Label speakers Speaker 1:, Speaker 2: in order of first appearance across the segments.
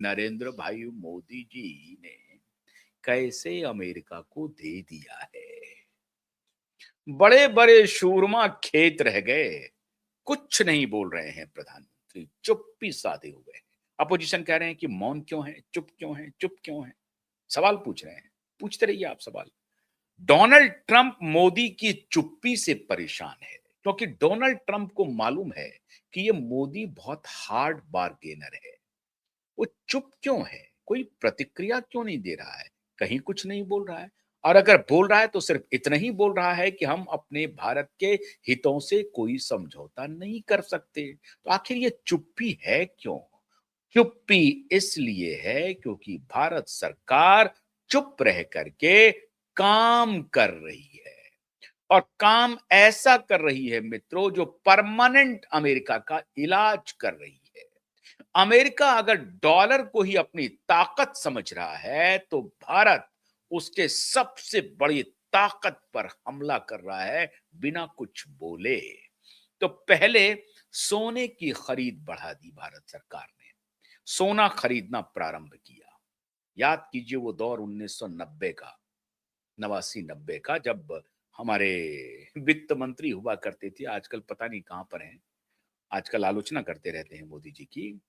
Speaker 1: नरेंद्र भाई मोदी जी ने कैसे अमेरिका को दे दिया है। बड़े बड़े शूरमा खेत रह गए, कुछ नहीं बोल रहे हैं प्रधानमंत्री, चुप्पी साधे हुए हैं। अपोजिशन कह रहे हैं कि मौन क्यों है, चुप क्यों है, चुप क्यों है। सवाल पूछ रहे हैं, पूछते रहिए आप सवाल। डोनाल्ड ट्रंप मोदी की चुप्पी से परेशान है, क्योंकि डोनाल्ड ट्रंप को मालूम है कि ये मोदी बहुत हार्ड बार्गेनर है। वो चुप क्यों है? कोई प्रतिक्रिया क्यों नहीं दे रहा है? कहीं कुछ नहीं बोल रहा है। और अगर बोल रहा है तो सिर्फ इतना ही बोल रहा है कि हम अपने भारत के हितों से कोई समझौता नहीं कर सकते। तो आखिर ये चुप्पी है क्यों? चुप्पी इसलिए है क्योंकि भारत सरकार चुप रह करके काम कर रही है। और काम ऐसा कर रही है मित्रों, जो परमानेंट अमेरिका का इलाज कर रही है। अमेरिका अगर डॉलर को ही अपनी ताकत समझ रहा है, तो भारत उसके सबसे बड़ी ताकत पर हमला कर रहा है बिना कुछ बोले। तो पहले सोने की खरीद बढ़ा दी भारत सरकार ने, सोना खरीदना प्रारंभ किया। याद कीजिए वो दौर 1990 का, 89-90 का, जब हमारे वित्त मंत्री हुआ करते थे, आजकल पता नहीं कहां पर हैं। आजकल आलोचना करते रहते हैं मोदी जी की।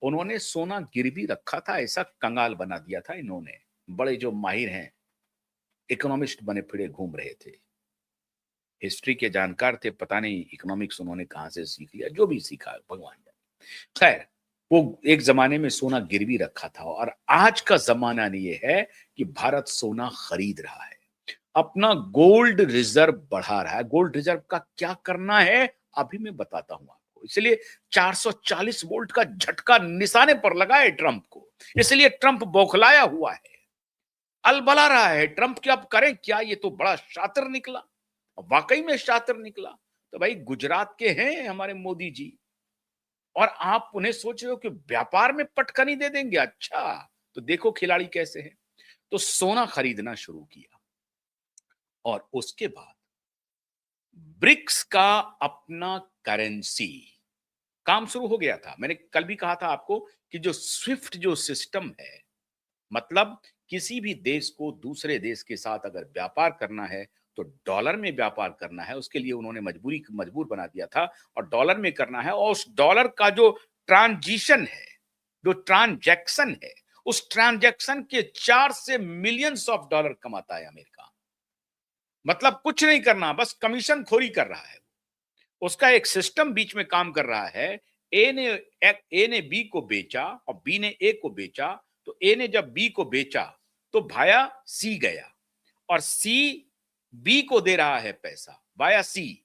Speaker 1: उन्होंने सोना गिरवी रखा था, ऐसा कंगाल बना दिया था इन्होंने। बड़े जो माहिर हैं, इकोनॉमिस्ट बने फिरे घूम रहे थे, हिस्ट्री के जानकार थे, पता नहीं इकोनॉमिक्स उन्होंने कहां से सीख लिया, जो भी सीखा भगवान जाने। खैर, वो एक जमाने में सोना गिरवी रखा था, और आज का जमाना ये है कि भारत सोना खरीद रहा है, अपना गोल्ड रिजर्व बढ़ा रहा है। गोल्ड रिजर्व का क्या करना है, अभी मैं बताता हूं आपको। इसलिए 440 वोल्ट का झटका निशाने पर लगा है ट्रंप को। इसलिए ट्रंप बौखलाया हुआ है, अलबला रहा है ट्रंप कि अब करें क्या, ये तो बड़ा शातिर निकला। वाकई में शातिर निकला। तो भाई गुजरात के हैं हमारे मोदी जी, और आप उन्हें सोच रहे हो कि व्यापार में पटखनी दे देंगे। अच्छा, तो देखो खिलाड़ी कैसे हैं। तो सोना खरीदना शुरू किया, और उसके बाद ब्रिक्स का अपना करेंसी काम शुरू हो गया था। मैंने कल भी कहा था आपको कि जो स्विफ्ट जो सिस्टम है, मतलब किसी भी देश को दूसरे देश के साथ अगर व्यापार करना है, तो डॉलर में व्यापार करना है, उसके लिए उन्होंने मजबूर बना दिया था, और डॉलर में करना है। और उस डॉलर का जो ट्रांजिशन है, जो ट्रांजैक्शन है, उस ट्रांजैक्शन के 4 से मिलियंस ऑफ डॉलर कमाता है अमेरिका। मतलब कुछ नहीं करना, बस कमीशन खोरी कर रहा है। उसका एक सिस्टम बीच में काम कर रहा है। ए ने बी को बेचा, और बी ने ए को बेचा। तो ए ने जब बी को बेचा, तो भाया सी गया, और सी बी को दे रहा है पैसा वाया सी।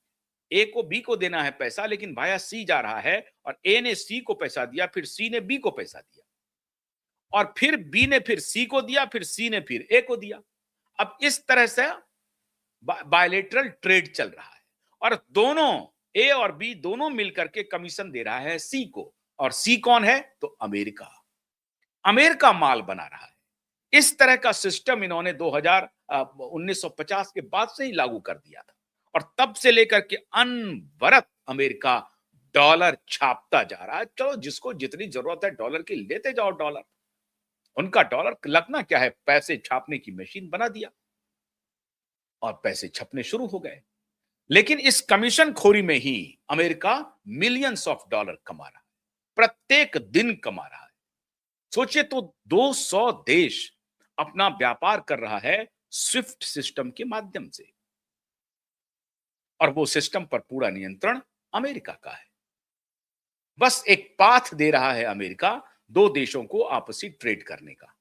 Speaker 1: ए को बी को देना है पैसा, लेकिन भाया सी जा रहा है, और ए ने सी को पैसा दिया, फिर सी ने बी को पैसा दिया, और फिर बी ने फिर सी को दिया, फिर सी ने फिर ए को दिया। अब इस तरह से बायलेटरल ट्रेड चल रहा है, और दोनों ए और बी दोनों मिलकर के कमीशन दे रहा है सी को। और सी कौन है? तो अमेरिका। अमेरिका माल बना रहा है। इस तरह का सिस्टम इन्होंने 1950 के बाद से ही लागू कर दिया था, और तब से लेकर के अनवरत अमेरिका डॉलर छापता जा रहा है। चलो, जिसको जितनी जरूरत है डॉलर की, लेते जाओ डॉलर। उनका डॉलर लगना क्या है, पैसे छापने की मशीन बना दिया, और पैसे छपने शुरू हो गए। लेकिन इस कमीशन खोरी में ही अमेरिका मिलियंस ऑफ डॉलर कमा रहा है, प्रत्येक दिन कमा रहा है। सोचिए, तो 200 देश अपना व्यापार कर रहा है स्विफ्ट सिस्टम के माध्यम से, और वो सिस्टम पर पूरा नियंत्रण अमेरिका का है। बस एक पाथ दे रहा है अमेरिका दो देशों को आपसी ट्रेड करने का।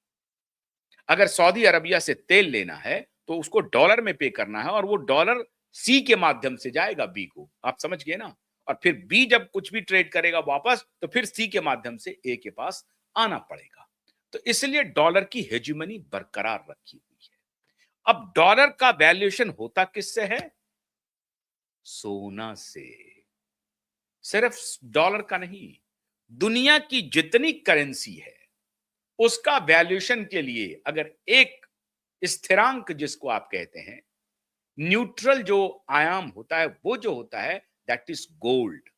Speaker 1: अगर सऊदी अरबिया से तेल लेना है, तो उसको डॉलर में पे करना है, और वो डॉलर सी के माध्यम से जाएगा बी को। आप समझ गए ना? और फिर बी जब कुछ भी ट्रेड करेगा वापस, तो फिर सी के माध्यम से ए के पास आना पड़ेगा। तो इसलिए डॉलर की हेजिमनी बरकरार रखी हुई है। अब डॉलर का वैल्यूएशन होता किससे है? सोना से। सिर्फ डॉलर का नहीं, दुनिया की जितनी करेंसी है, उसका वैल्यूएशन के लिए अगर एक स्थिरांक, जिसको आप कहते हैं न्यूट्रल जो आयाम होता है, वो जो होता है, दैट इज गोल्ड।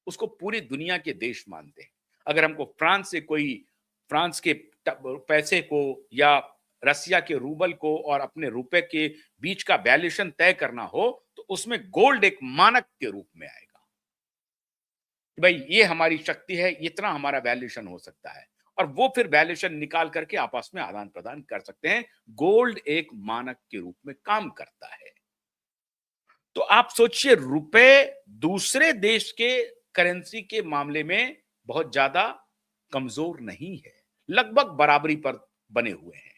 Speaker 1: उसको पूरी दुनिया के देश मानते हैं। अगर हमको फ्रांस से कोई फ्रांस के पैसे को या रसिया के रूबल को और अपने रुपए के बीच का वैल्यूएशन तय करना हो तो उसमें गोल्ड एक मानक के रूप में आएगा कि भाई ये हमारी शक्ति है, इतना हमारा वैल्यूएशन हो सकता है और वो फिर वैल्यूएशन निकाल करके आपस में आदान प्रदान कर सकते हैं। गोल्ड एक मानक के रूप में काम करता है। तो आप सोचिए रुपए दूसरे देश के करेंसी के मामले में बहुत ज्यादा कमजोर नहीं है, लगभग बराबरी पर बने हुए हैं।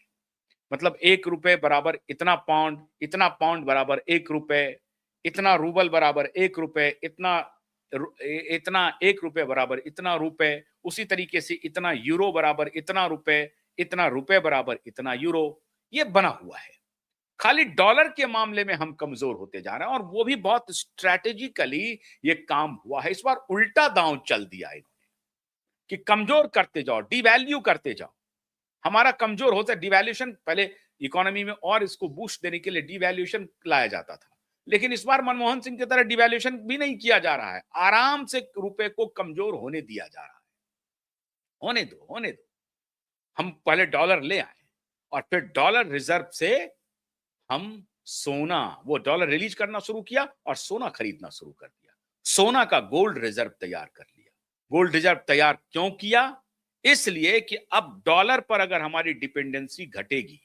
Speaker 1: मतलब 1 रुपए बराबर इतना पाउंड बराबर 1 रुपए, इतना रूबल बराबर 1 रुपए, इतना 1 रुपए बराबर इतना रुपए, उसी तरीके से इतना यूरो बराबर इतना रुपए बराबर इतना यूरो, ये बना हुआ है। खाली डॉलर के मामले में हम कमजोर होते जा रहे हैं और वो भी बहुत स्ट्रैटेजिकली ये काम हुआ है। इस बार उल्टा दांव चल दिया इन्होंने कि कमजोर करते जाओ, डिवैल्यू करते जाओ। हमारा कमजोर होता है डिवैल्यूएशन, पहले इकोनॉमी में और इसको बूस्ट देने के लिए डिवैल्यूएशन लाया जाता था, लेकिन इस बार मनमोहन सिंह की तरह डिवैल्यूएशन भी नहीं किया जा रहा है। आराम से रुपए को कमजोर होने दिया जा रहा है। होने दो, होने दो। हम पहले डॉलर ले आए और फिर डॉलर रिजर्व से हम सोना, वो डॉलर रिलीज करना शुरू किया और सोना खरीदना शुरू कर दिया। सोना का गोल्ड रिजर्व तैयार कर लिया। गोल्ड रिजर्व तैयार क्यों किया? इसलिए कि अब डॉलर पर अगर हमारी डिपेंडेंसी घटेगी